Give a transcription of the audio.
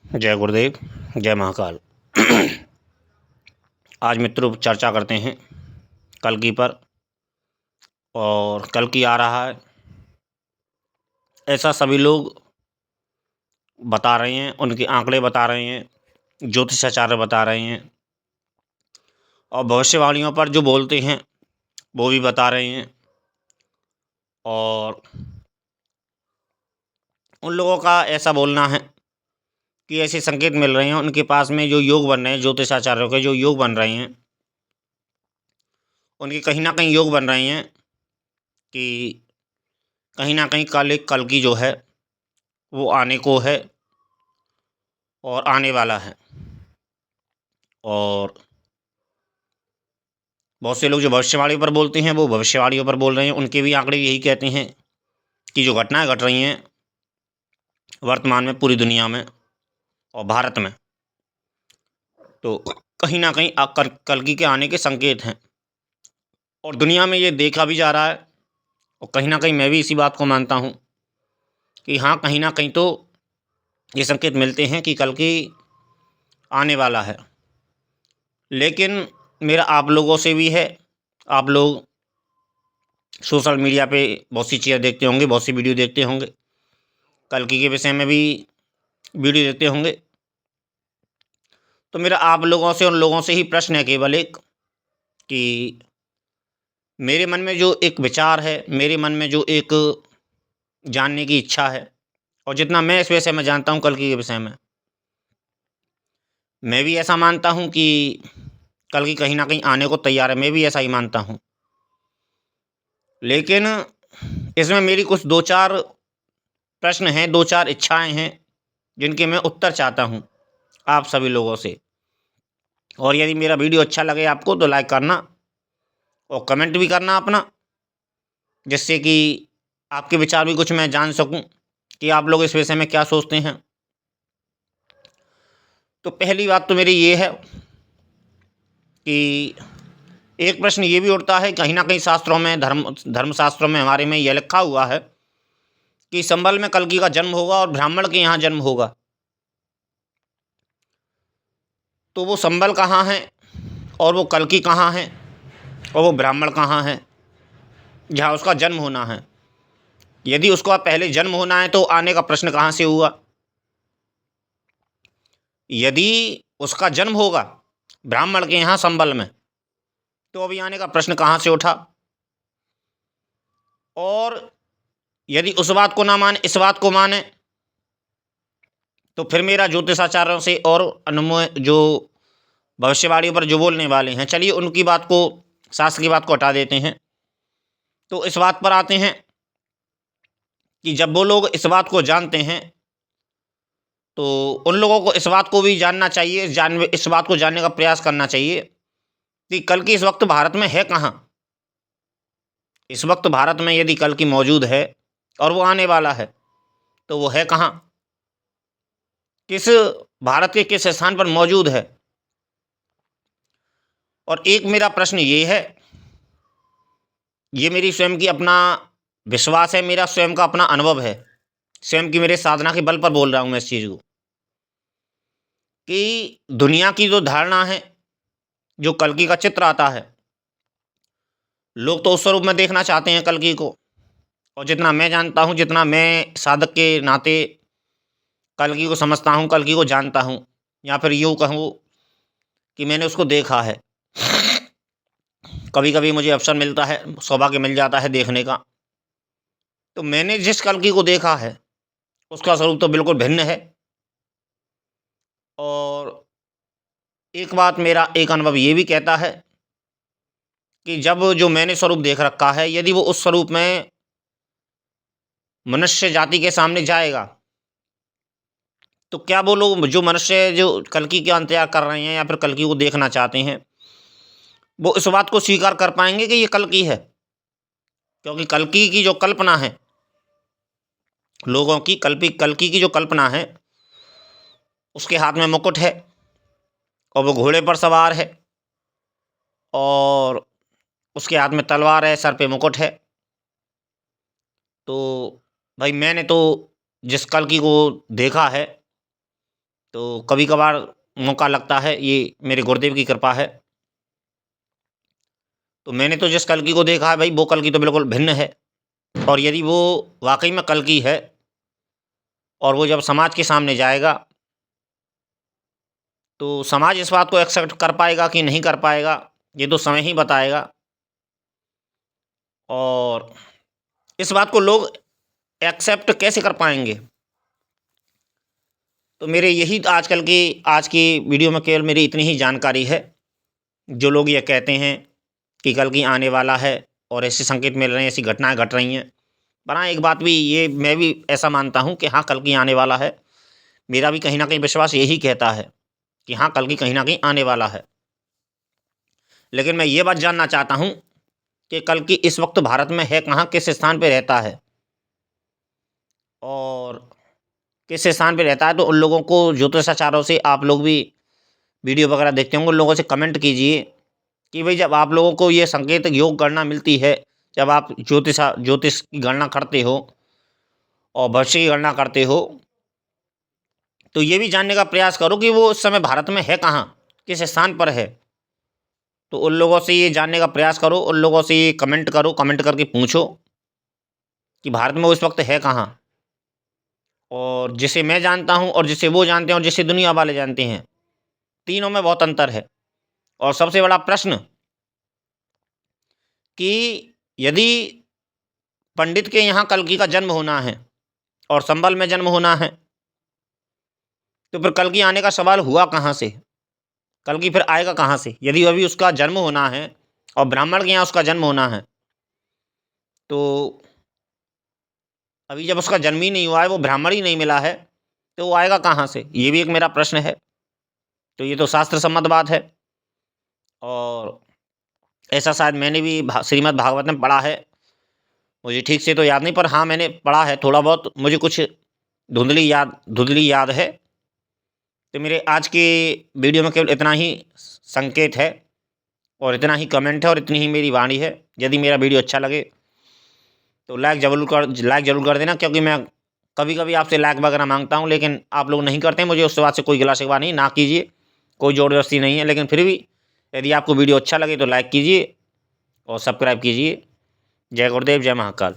जय गुरुदेव, जय महाकाल। आज मित्रों चर्चा करते हैं कल्कि पर। और कल्कि आ रहा है ऐसा सभी लोग बता रहे हैं, उनके आंकड़े बता रहे हैं, ज्योतिषाचार्य बता रहे हैं, और भविष्यवाणियों पर जो बोलते हैं वो भी बता रहे हैं। और उन लोगों का ऐसा बोलना है कि ऐसे संकेत मिल रहे हैं उनके पास में, जो योग बन रहे हैं, ज्योतिषाचार्यों के जो योग बन रहे हैं, उनके कहीं ना कहीं योग बन रहे हैं कि कहीं ना कहीं कल्कि जो है वो आने को है और आने वाला है। और बहुत से लोग जो भविष्यवाणी पर बोलते हैं वो भविष्यवाणियों पर बोल रहे हैं, उनके भी आंकड़े यही कहते हैं कि जो घटनाएं घट रही हैं वर्तमान में पूरी दुनिया में और भारत में, तो कहीं ना कहीं कल्कि के आने के संकेत हैं। और दुनिया में ये देखा भी जा रहा है, और कहीं ना कहीं मैं भी इसी बात को मानता हूँ कि हाँ, कहीं ना कहीं तो ये संकेत मिलते हैं कि कल्कि आने वाला है। लेकिन मेरा आप लोगों से भी है, आप लोग सोशल मीडिया पे बहुत सी चीज़ें देखते होंगे, बहुत सी वीडियो देखते होंगे, कल्कि के विषय में भी वीडियो देखते होंगे। तो मेरा आप लोगों से, उन लोगों से ही प्रश्न है केवल एक, कि मेरे मन में जो एक विचार है, मेरे मन में जो एक जानने की इच्छा है, और जितना मैं इस विषय में जानता हूँ कल्कि के विषय में, मैं भी ऐसा मानता हूँ कि कल्कि कहीं ना कहीं आने को तैयार है। मैं भी ऐसा ही मानता हूँ। लेकिन इसमें मेरी कुछ दो चार प्रश्न हैं, दो चार इच्छाएं हैं जिनके मैं उत्तर चाहता हूँ आप सभी लोगों से। और यदि मेरा वीडियो अच्छा लगे आपको तो लाइक करना और कमेंट भी करना अपना, जिससे कि आपके विचार भी कुछ मैं जान सकूं कि आप लोग इस विषय में क्या सोचते हैं। तो पहली बात तो मेरी ये है कि एक प्रश्न ये भी उठता है, कहीं ना कहीं शास्त्रों में, धर्मशास्त्रों में हमारे में यह लिखा हुआ है कि संभल में कल्कि का जन्म होगा और ब्राह्मण के यहाँ जन्म होगा। तो वो संभल कहाँ है और वो कल्कि कहाँ है और वो ब्राह्मण कहाँ है जहाँ उसका जन्म होना है? यदि उसका पहले जन्म होना है तो आने का प्रश्न कहाँ से हुआ? यदि उसका जन्म होगा ब्राह्मण के यहाँ संबल में, तो अभी आने का प्रश्न कहाँ से उठा? और यदि उस बात को ना माने, इस बात को माने, तो फिर मेरा ज्योतिषाचार्यों से और अनुमोय जो भविष्यवाणी पर जो बोलने वाले हैं, चलिए उनकी बात को, शास्त्र की बात को हटा देते हैं। तो इस बात पर आते हैं कि जब वो लोग इस बात को जानते हैं तो उन लोगों को इस बात को भी जानना चाहिए, इस बात को जानने का प्रयास करना चाहिए कि कल्कि इस वक्त भारत में है कहाँ। इस वक्त भारत में यदि कल्कि मौजूद है और वो आने वाला है, तो वो है कहाँ, किस भारत के किस स्थान पर मौजूद है? और एक मेरा प्रश्न ये है, ये मेरी स्वयं की अपना विश्वास है, मेरा स्वयं का अपना अनुभव है, स्वयं की मेरे साधना के बल पर बोल रहा हूँ मैं इस चीज़ को, कि दुनिया की जो धारणा है, जो कल्कि का चित्र आता है, लोग तो उस स्वरूप में देखना चाहते हैं कल्कि को। और जितना मैं जानता हूँ, जितना मैं साधक के नाते कल्कि को समझता हूँ, कल्कि को जानता हूँ, या फिर यूँ कहूँ कि मैंने उसको देखा है। कभी कभी मुझे अवसर मिलता है, सौभाग्य मिल जाता है देखने का, तो मैंने जिस कल्कि को देखा है उसका स्वरूप तो बिल्कुल भिन्न है। और एक बात, मेरा एक अनुभव ये भी कहता है कि जब जो मैंने स्वरूप देख रखा है, यदि वो उस स्वरूप में मनुष्य जाति के सामने जाएगा, तो क्या वो लोग, जो मनुष्य जो कल्कि का इंतजार कर रहे हैं या फिर कल्कि को देखना चाहते हैं, वो इस बात को स्वीकार कर पाएंगे कि ये कल्कि है? क्योंकि कल्कि की जो कल्पना है, लोगों की कल्कि की जो कल्पना है, उसके हाथ में मुकुट है और वो घोड़े पर सवार है और उसके हाथ में तलवार है, सर पे मुकुट है। तो भाई मैंने तो जिस कल्कि को देखा है, तो कभी कभार मौका लगता है, ये मेरे गुरुदेव की कृपा है। तो मैंने तो जिस कल्कि को देखा है भाई, वो कल्कि तो बिल्कुल भिन्न है। और यदि वो वाकई में कल्कि है और वो जब समाज के सामने जाएगा तो समाज इस बात को एक्सेप्ट कर पाएगा कि नहीं कर पाएगा, ये तो समय ही बताएगा। और इस बात को लोग एक्सेप्ट कैसे कर पाएंगे? तो मेरे यही आज की वीडियो में केवल मेरी इतनी ही जानकारी है। जो लोग ये कहते हैं कि कल्कि आने वाला है और ऐसे संकेत मिल रहे हैं, ऐसी घटनाएं घट रही हैं, पर हाँ एक बात भी ये मैं भी ऐसा मानता हूँ कि हाँ कल्कि आने वाला है। मेरा भी कहीं ना कहीं विश्वास यही कहता है कि हाँ कल्कि कहीं ना कहीं आने वाला है। लेकिन मैं ये बात जानना चाहता हूँ कि कल्कि इस वक्त भारत में है कहाँ, किस स्थान पर रहता है, और किस स्थान पर रहता है। तो उन लोगों को, ज्योतिषाचार्यों से, आप लोग भी वीडियो वगैरह देखते होंगे, उन लोगों से कमेंट कीजिए कि भाई जब आप लोगों को ये संकेत योग गणना मिलती है, जब आप ज्योतिष की गणना करते हो और भविष्य की गणना करते हो, तो ये भी जानने का प्रयास करो कि वो उस समय भारत में है कहाँ, किस स्थान पर है। तो उन लोगों से ये जानने का प्रयास करो, उन लोगों से ये कमेंट करो, कमेंट करके पूछो कि भारत में वो इस वक्त है कहाँ। और जिसे मैं जानता हूँ और जिसे वो जानते हैं और जिसे दुनिया वाले जानते हैं, तीनों में बहुत अंतर है। और सबसे बड़ा प्रश्न कि यदि पंडित के यहाँ कल्कि का जन्म होना है और संबल में जन्म होना है, तो फिर कल्कि आने का सवाल हुआ कहाँ से? कल्कि फिर आएगा कहाँ से? यदि अभी उसका जन्म होना है और ब्राह्मण के यहाँ उसका जन्म होना है, तो अभी जब उसका जन्म ही नहीं हुआ है, वो ब्राह्मण ही नहीं मिला है, तो वो आएगा कहाँ से? ये भी एक मेरा प्रश्न है। तो ये तो शास्त्र सम्मत बात है, और ऐसा शायद मैंने भी श्रीमद् भागवत में पढ़ा है। मुझे ठीक से तो याद नहीं, पर हाँ मैंने पढ़ा है थोड़ा बहुत, मुझे कुछ धुंधली याद है। तो मेरे आज के वीडियो में केवल इतना ही संकेत है और इतना ही कमेंट है और इतनी ही मेरी वाणी है। यदि मेरा वीडियो अच्छा लगे तो लाइक जरूर कर देना, क्योंकि मैं कभी कभी आपसे लाइक वगैरह मांगता हूँ, लेकिन आप लोग नहीं करते हैं। मुझे उस बात से कोई गिला शिकवा नहीं, ना कीजिए, कोई ज़बरदस्ती नहीं है। लेकिन फिर भी यदि आपको वीडियो अच्छा लगे तो लाइक कीजिए और सब्सक्राइब कीजिए। जय गुरुदेव, जय महाकाल।